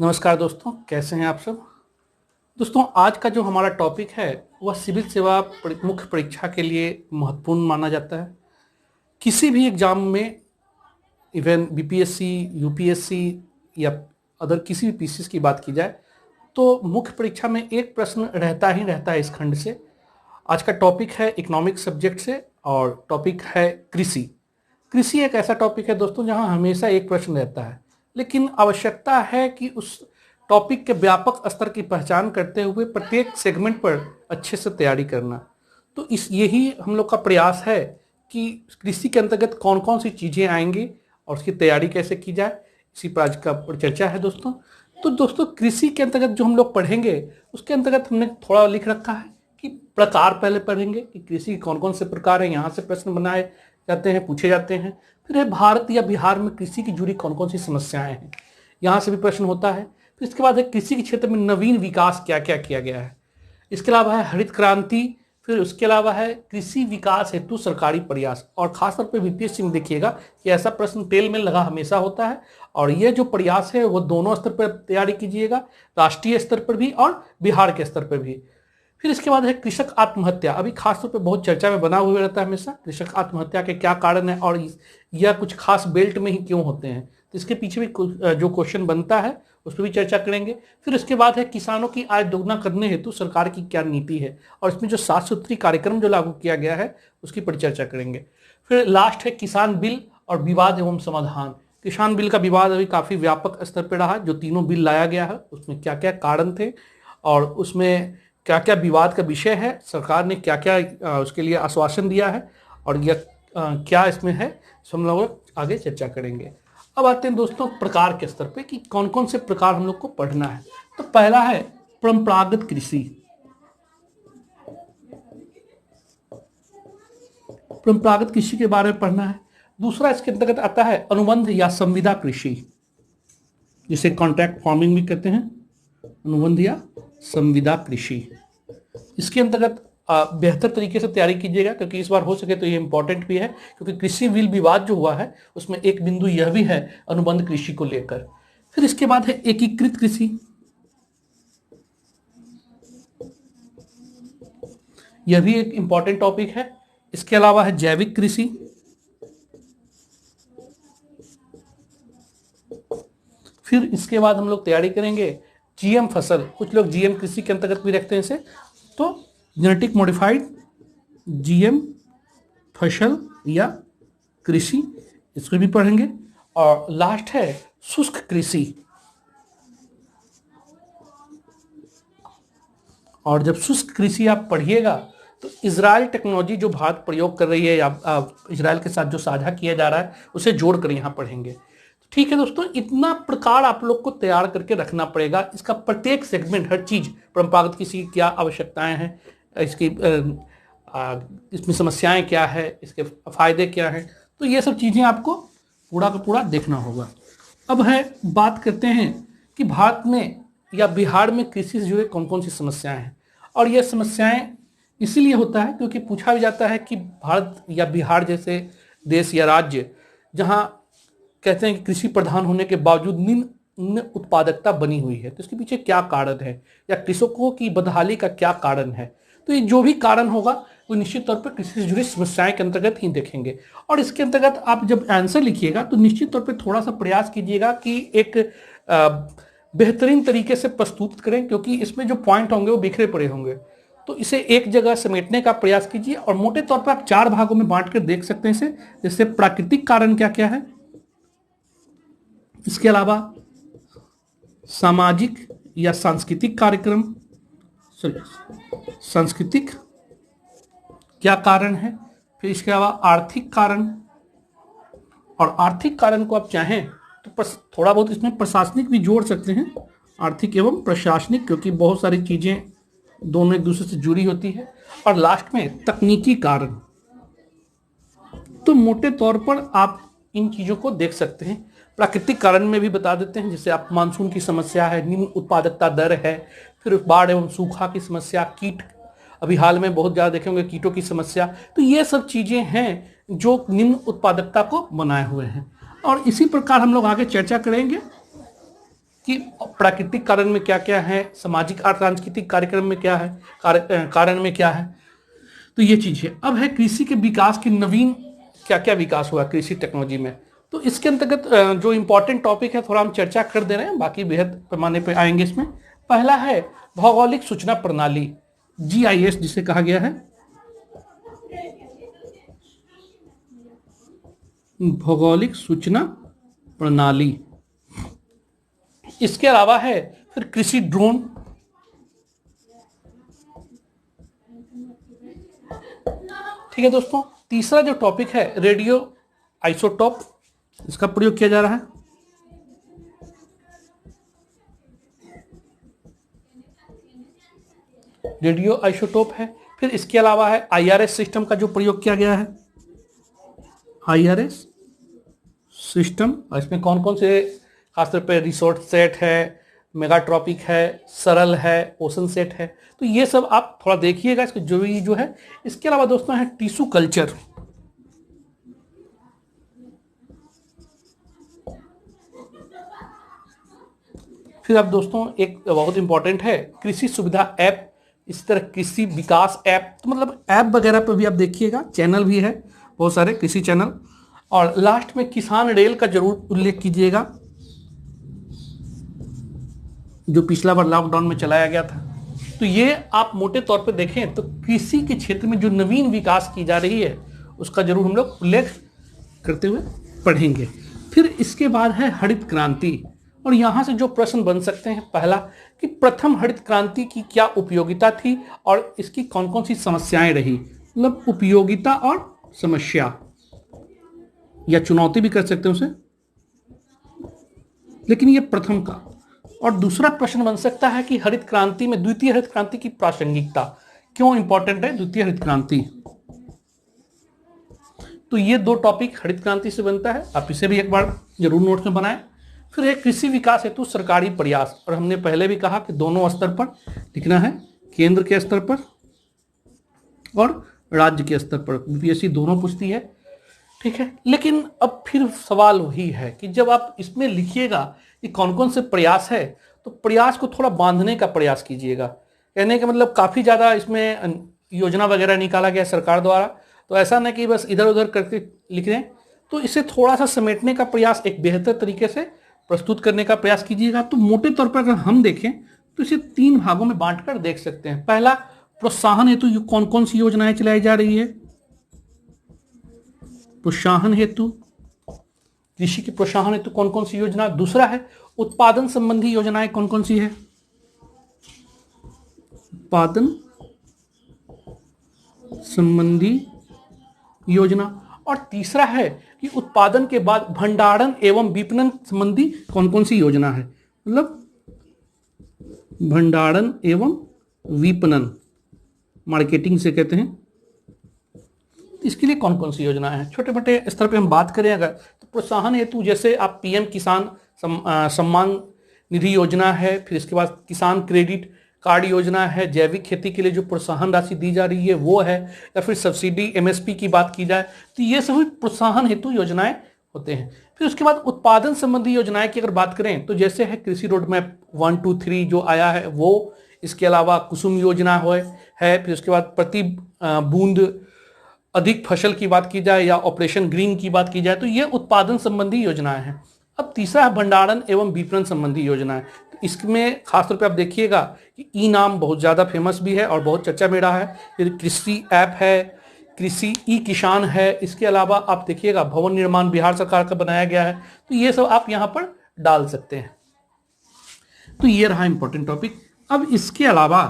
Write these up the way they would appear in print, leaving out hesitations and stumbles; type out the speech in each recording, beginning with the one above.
नमस्कार दोस्तों, कैसे हैं आप सब। दोस्तों, आज का जो हमारा टॉपिक है वह सिविल सेवा मुख्य परीक्षा के लिए महत्वपूर्ण माना जाता है। किसी भी एग्जाम में, इवन बीपीएससी, यूपीएससी या अदर किसी भी पीसीएस की बात की जाए तो मुख्य परीक्षा में एक प्रश्न रहता ही रहता है इस खंड से। आज का टॉपिक है इकोनॉमिक्स सब्जेक्ट से और टॉपिक है कृषि। कृषि एक ऐसा टॉपिक है दोस्तों जहां हमेशा एक प्रश्न रहता है, लेकिन आवश्यकता है कि उस टॉपिक के व्यापक स्तर की पहचान करते हुए प्रत्येक सेगमेंट पर अच्छे से तैयारी करना। तो इस यही हम लोग का प्रयास है कि कृषि के अंतर्गत कौन कौन सी चीज़ें आएंगी और उसकी तैयारी कैसे की जाए, इसी पर आज का चर्चा है दोस्तों। तो दोस्तों, कृषि के अंतर्गत जो हम लोग पढ़ेंगे उसके अंतर्गत हमने थोड़ा लिख रखा है कि प्रकार पहले पढ़ेंगे कि कृषि के कौन कौन से प्रकार हैं, यहाँ से प्रश्न बनाए जाते हैं, पूछे जाते हैं। फिर है भारत या बिहार में कृषि की जुड़ी कौन कौन सी समस्याएं हैं, यहाँ से भी प्रश्न होता है। फिर इसके बाद है कृषि के क्षेत्र में नवीन विकास क्या क्या किया गया है। इसके अलावा है हरित क्रांति। फिर उसके अलावा है कृषि विकास हेतु सरकारी प्रयास। और खासतौर पर बीपीएससी में देखिएगा कि ऐसा प्रश्न टेल में लगा हमेशा होता है। और ये जो प्रयास है वो दोनों स्तर पर तैयारी कीजिएगा, राष्ट्रीय स्तर पर भी और बिहार के स्तर पर भी। फिर इसके बाद है कृषक आत्महत्या। अभी खासतौर पर बहुत चर्चा में बना हुआ रहता है हमेशा, कृषक आत्महत्या के क्या कारण है और यह कुछ खास बेल्ट में ही क्यों होते हैं। तो इसके पीछे भी जो क्वेश्चन बनता है उस पर भी चर्चा करेंगे। फिर इसके बाद है किसानों की आय दोगुना करने हेतु सरकार की क्या नीति है और इसमें जो 7 सूत्री कार्यक्रम जो लागू किया गया है उसकी परिचर्चा करेंगे। फिर लास्ट है किसान बिल और विवाद एवं समाधान। किसान बिल का विवाद अभी काफ़ी व्यापक स्तर पर रहा। जो तीनों बिल लाया गया है उसमें क्या क्या कारण थे और उसमें क्या क्या विवाद का विषय है, सरकार ने क्या क्या उसके लिए आश्वासन दिया है और यह क्या इसमें है, हम लोग आगे चर्चा करेंगे। अब आते हैं दोस्तों प्रकार के स्तर पे कि कौन कौन से प्रकार हम लोग को पढ़ना है। तो पहला है परंपरागत कृषि। परंपरागत कृषि के बारे में पढ़ना है। दूसरा इसके अंतर्गत आता है अनुबंध या संविदा कृषि, जिसे कॉन्ट्रैक्ट फार्मिंग भी कहते हैं, अनुबंध या संविदा कृषि। इसके अंतर्गत बेहतर तरीके से तैयारी कीजिएगा क्योंकि इस बार हो सके तो ये इंपॉर्टेंट भी है, क्योंकि कृषि बिल विवाद जो हुआ है उसमें एक बिंदु यह भी है अनुबंध कृषि को लेकर। फिर इसके बाद है एकीकृत कृषि। यह भी एक इंपॉर्टेंट टॉपिक है। इसके अलावा है जैविक कृषि। फिर इसके बाद हम लोग तैयारी करेंगे जीएम फसल। कुछ लोग जीएम कृषि के अंतर्गत भी रखते हैं इसे, तो जेनेटिक मॉडिफाइड जीएम फसल या कृषि, इसको भी पढ़ेंगे। और लास्ट है शुष्क कृषि। और जब शुष्क कृषि आप पढ़िएगा तो इजराइल टेक्नोलॉजी जो भारत प्रयोग कर रही है या इजराइल के साथ जो साझा किया जा रहा है उसे जोड़कर यहाँ पढ़ेंगे। ठीक है दोस्तों, इतना प्रकार आप लोग को तैयार करके रखना पड़ेगा। इसका प्रत्येक सेगमेंट, हर चीज, परंपरागत कृषि की क्या आवश्यकताएं हैं, इसकी इसमें समस्याएं क्या है, इसके फायदे क्या हैं, तो ये सब चीजें आपको पूरा का पूरा देखना होगा। अब है बात करते हैं कि भारत में या बिहार में कृषि से जुड़े कौन कौन सी समस्याएं हैं। और ये समस्याएं इसीलिए होता है क्योंकि पूछा भी जाता है कि भारत या बिहार जैसे देश या राज्य जहां कहते हैं कि कृषि प्रधान होने के बावजूद निम्न उत्पादकता बनी हुई है, तो इसके पीछे क्या कारण है या कृषकों की बदहाली का क्या कारण है। तो ये जो भी कारण होगा वो निश्चित तौर पर कृषि से जुड़ी समस्याएं के अंतर्गत ही देखेंगे। और इसके अंतर्गत आप जब आंसर लिखिएगा तो निश्चित तौर पर थोड़ा सा प्रयास कीजिएगा कि एक बेहतरीन तरीके से प्रस्तुत करें, क्योंकि इसमें जो पॉइंट होंगे वो बिखरे पड़े होंगे। तो इसे एक जगह समेटने का प्रयास कीजिए और मोटे तौर पर आप 4 भागों में बांट कर देख सकते हैं इसे। जैसे प्राकृतिक कारण क्या क्या है, इसके अलावा सामाजिक या सांस्कृतिक कार्यक्रम, सांस्कृतिक क्या कारण है, फिर इसके अलावा आर्थिक कारण। और आर्थिक कारण को आप चाहें तो थोड़ा बहुत इसमें प्रशासनिक भी जोड़ सकते हैं, आर्थिक एवं प्रशासनिक, क्योंकि बहुत सारी चीजें दोनों एक दूसरे से जुड़ी होती है। और लास्ट में तकनीकी कारण। तो मोटे तौर पर आप इन चीजों को देख सकते हैं। प्राकृतिक कारण में भी बता देते हैं, जैसे आप मानसून की समस्या है, निम्न उत्पादकता दर है, फिर बाढ़ एवं सूखा की समस्या, कीट, अभी हाल में बहुत ज़्यादा देखे होंगे कीटों की समस्या। तो ये सब चीज़ें हैं जो निम्न उत्पादकता को बनाए हुए हैं। और इसी प्रकार हम लोग आगे चर्चा करेंगे कि प्राकृतिक कारण में क्या क्या है, सामाजिक और सांस्कृतिक कार्यक्रम में क्या है, कारण में क्या है। तो ये चीज है। अब है कृषि के विकास की नवीन क्या क्या विकास हुआ कृषि टेक्नोलॉजी में। तो इसके अंतर्गत जो इंपॉर्टेंट टॉपिक है थोड़ा हम चर्चा कर दे रहे हैं, बाकी बेहद पैमाने पे आएंगे इसमें। पहला है भौगोलिक सूचना प्रणाली, जीआईएस जिसे कहा गया है, भौगोलिक सूचना प्रणाली। इसके अलावा है फिर कृषि ड्रोन, ठीक है दोस्तों। तीसरा जो टॉपिक है रेडियो आइसोटोप, इसका प्रयोग किया जा रहा है। रेडियो आइसोटोप है। फिर इसके अलावा है आईआरएस सिस्टम का जो प्रयोग किया गया है, आईआरएस सिस्टम। और इसमें कौन कौन से, खासतौर पर रिसोर्ट सेट है, मेगाट्रॉपिक है, सरल है, ओशन सेट है। तो ये सब आप थोड़ा देखिएगा इसके जो है। इसके अलावा दोस्तों है टिश्यू कल्चर, फिर अब दोस्तों एक बहुत इंपॉर्टेंट है कृषि सुविधा ऐप, इस तरह कृषि विकास ऐप, तो मतलब ऐप वगैरह पर भी आप देखिएगा, चैनल भी है बहुत सारे कृषि चैनल। और लास्ट में किसान रेल का जरूर उल्लेख कीजिएगा, जो पिछला बार लॉकडाउन में चलाया गया था। तो ये आप मोटे तौर पे देखें तो कृषि के क्षेत्र में जो नवीन विकास की जा रही है उसका जरूर हम लोग उल्लेख करते हुए पढ़ेंगे। फिर इसके बाद है हरित क्रांति, और यहाँ से जो प्रश्न बन सकते हैं, पहला कि प्रथम हरित क्रांति की क्या उपयोगिता थी और इसकी कौन कौन सी समस्याएं रही, मतलब उपयोगिता और समस्या या चुनौती भी कर सकते हैं उसे, लेकिन ये प्रथम का। और दूसरा प्रश्न बन सकता है कि हरित क्रांति में द्वितीय हरित क्रांति की प्रासंगिकता, क्यों इंपॉर्टेंट है द्वितीय हरित क्रांति। तो ये दो टॉपिक हरित क्रांति से बनता है, आप इसे भी एक बार जरूर नोट में बनाएं। फिर है कृषि विकास हेतु सरकारी प्रयास, और हमने पहले भी कहा कि दोनों स्तर पर लिखना है, केंद्र के स्तर पर और राज्य के स्तर पर, बीपीएससी दोनों पूछती है, ठीक है। लेकिन अब फिर सवाल वही है कि जब आप इसमें लिखिएगा कि कौन कौन से प्रयास है, तो प्रयास को थोड़ा बांधने का प्रयास कीजिएगा। कहने का मतलब काफ़ी ज़्यादा इसमें योजना वगैरह निकाला गया सरकार द्वारा, तो ऐसा नहीं कि बस इधर उधर करके लिख रहे हैं। तो इसे थोड़ा सा समेटने का प्रयास, एक बेहतर तरीके से प्रस्तुत करने का प्रयास कीजिएगा। तो मोटे तौर पर अगर हम देखें तो इसे 3 भागों में बांटकर देख सकते हैं। पहला, प्रोत्साहन हेतु कौन कौन सी योजनाएं चलाई जा रही है, प्रोत्साहन हेतु, कृषि के प्रोत्साहन हेतु कौन कौन सी योजना। दूसरा है उत्पादन संबंधी योजनाएं कौन कौन सी है, उत्पादन संबंधी योजना। और तीसरा है कि उत्पादन के बाद भंडारण एवं विपणन संबंधी कौन कौन सी योजना है, मतलब भंडारण एवं विपणन, मार्केटिंग से कहते हैं, इसके लिए कौन कौन सी योजना है। छोटे मोटे स्तर पे हम बात करें अगर, तो प्रोत्साहन हेतु जैसे आप पीएम किसान सम्मान निधि योजना है, फिर इसके बाद किसान क्रेडिट कार्ड योजना है, जैविक खेती के लिए जो प्रोत्साहन राशि दी जा रही है वो है, या फिर सब्सिडी एमएसपी की बात की जाए, तो ये सभी प्रोत्साहन हेतु योजनाएं होते हैं। फिर उसके बाद उत्पादन संबंधी योजनाएं की अगर बात करें तो जैसे है कृषि रोड मैप 1, 2, 3 जो आया है वो, इसके अलावा कुसुम योजना है, फिर उसके बाद प्रति बूंद अधिक फसल की बात की जाए या ऑपरेशन ग्रीन की बात की जाए, तो ये उत्पादन संबंधी योजनाएं हैं। अब तीसरा है भंडारण एवं विपणन संबंधी योजनाएं। तो इसमें खासतौर पे आप देखिएगा कि ई नाम बहुत ज़्यादा फेमस भी है और बहुत चर्चा में रहा है। फिर कृषि ऐप है, कृषि ई किसान है, इसके अलावा आप देखिएगा भवन निर्माण बिहार सरकार का बनाया गया है। तो ये सब आप यहाँ पर डाल सकते हैं। तो ये रहा इंपॉर्टेंट टॉपिक। अब इसके अलावा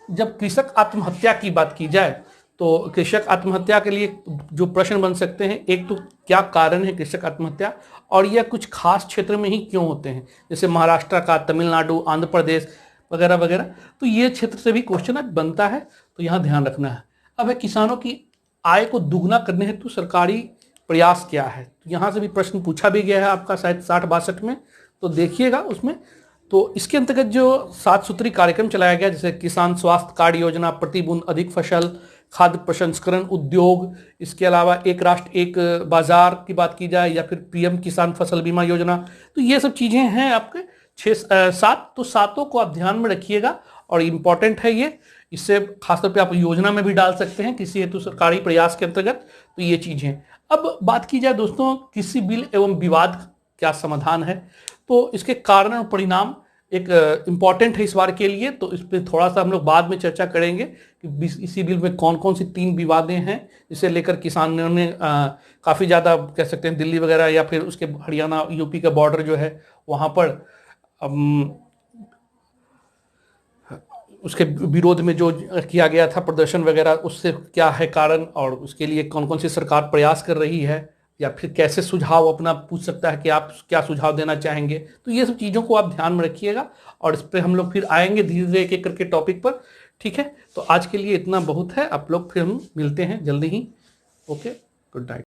जब कृषक आत्महत्या की बात की जाए तो कृषक आत्महत्या के लिए जो प्रश्न बन सकते हैं, एक तो क्या कारण है कृषक आत्महत्या, और यह कुछ खास क्षेत्र में ही क्यों होते हैं, जैसे महाराष्ट्र का, तमिलनाडु, आंध्र प्रदेश वगैरह वगैरह। तो ये क्षेत्र से भी क्वेश्चन बनता है, तो यहाँ ध्यान रखना है। अब है किसानों की आय को दुगना करने हेतु सरकारी प्रयास क्या है, तो यहाँ से भी प्रश्न पूछा भी गया है आपका शायद 60-62 में, तो देखिएगा उसमें। तो इसके अंतर्गत जो 7 सूत्री कार्यक्रम चलाया गया, जैसे किसान स्वास्थ्य कार्ड योजना, प्रति बूंद अधिक फसल, खाद्य प्रसंस्करण उद्योग, इसके अलावा एक राष्ट्र एक बाजार की बात की जाए, या फिर पीएम किसान फसल बीमा योजना, तो ये सब चीज़ें हैं आपके सात, तो सातों को आप ध्यान में रखिएगा और इम्पॉर्टेंट है ये। इससे खासतौर पे आप योजना में भी डाल सकते हैं किसी हेतु सरकारी प्रयास के अंतर्गत। तो ये चीजें, अब बात की जाए दोस्तों किसी बिल एवं विवाद का क्या समाधान है, तो इसके कारण और परिणाम एक इम्पॉर्टेंट है इस बार के लिए। तो इस पर थोड़ा सा हम लोग बाद में चर्चा करेंगे कि इसी बिल में कौन कौन सी 3 विवादें हैं, जिसे लेकर किसानों ने काफ़ी ज़्यादा कह सकते हैं दिल्ली वगैरह या फिर उसके हरियाणा यूपी का बॉर्डर जो है वहाँ पर उसके विरोध में जो किया गया था प्रदर्शन वगैरह, उससे क्या है कारण और उसके लिए कौन कौन सी सरकार प्रयास कर रही है, या फिर कैसे सुझाव अपना पूछ सकता है कि आप क्या सुझाव देना चाहेंगे। तो ये सब चीज़ों को आप ध्यान में रखिएगा और इस पर हम लोग फिर आएंगे धीरे धीरे एक एक करके टॉपिक पर। ठीक है, तो आज के लिए इतना बहुत है। आप लोग फिर हम मिलते हैं जल्दी ही। Okay, good night.